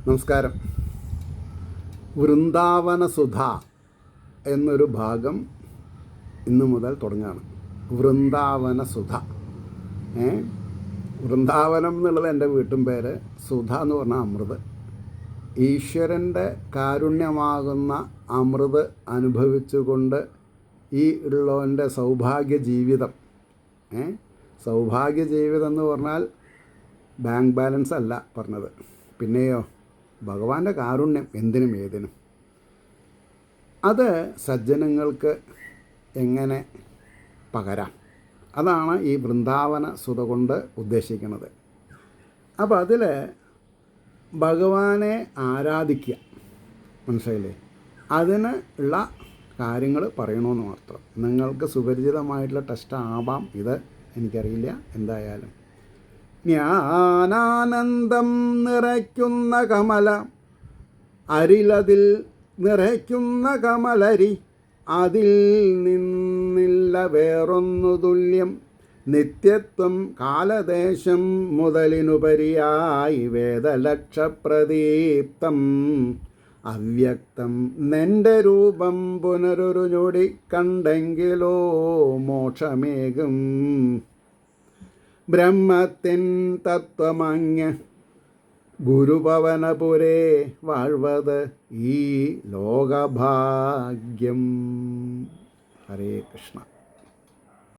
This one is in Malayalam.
നമസ്കാരം. വൃന്ദാവന സുധ എന്നൊരു ഭാഗം ഇന്നു മുതൽ തുടങ്ങുകയാണ്. വൃന്ദാവന സുധ. വൃന്ദാവനം എന്നുള്ളത് എൻ്റെ വീട്ടും പേര്. സുധ എന്ന് പറഞ്ഞാൽ അമൃത്. ഈശ്വരൻ്റെ കാരുണ്യമാകുന്ന അമൃത് അനുഭവിച്ചുകൊണ്ട് ഈ ഉള്ളവൻ്റെ സൗഭാഗ്യ ജീവിതം. സൗഭാഗ്യ ജീവിതം എന്ന് പറഞ്ഞാൽ ബാങ്ക് ബാലൻസ് അല്ല പറഞ്ഞത്. പിന്നെയോ ഭഗവാന്റെ കാരുണ്യം എന്തിനും ഏതിനും. അത് സജ്ജനങ്ങൾക്ക് എങ്ങനെ പകരാം, അതാണ് ഈ വൃന്ദാവന സുധ കൊണ്ട് ഉദ്ദേശിക്കുന്നത്. അപ്പോൾ അതിൽ ഭഗവാനെ ആരാധിക്കുക, മനസ്സിലായില്ലേ? അതിന് ഉള്ള കാര്യങ്ങൾ പറയണമെന്ന് മാത്രം. നിങ്ങൾക്ക് സുപരിചിതമായിട്ടുള്ള ടെസ്റ്റ് ആവാം ഇത്, എനിക്കറിയില്ല. എന്തായാലും ജ്ഞാനാനന്ദം നിറയ്ക്കുന്ന കമല അരിലതിൽ നിറയ്ക്കുന്ന കമലരി, അതിൽ നിന്നില്ല വേറൊന്നു തുല്യം. നിത്യത്വം കാലദേശം മുതലിനുപരിയായി വേദലക്ഷപ്രദീപ്തം അവ്യക്തം നിൻ്റെ രൂപം പുനരൊരു ഞൊടി കണ്ടെങ്കിലോ മോക്ഷമേകും. ബ്രഹ്മത്തിൻ തത്വമങ്ങ് ഗുരുഭവനപുരേ വാഴ്വത് ഈ ലോകഭാഗ്യം. ഹരേ കൃഷ്ണ.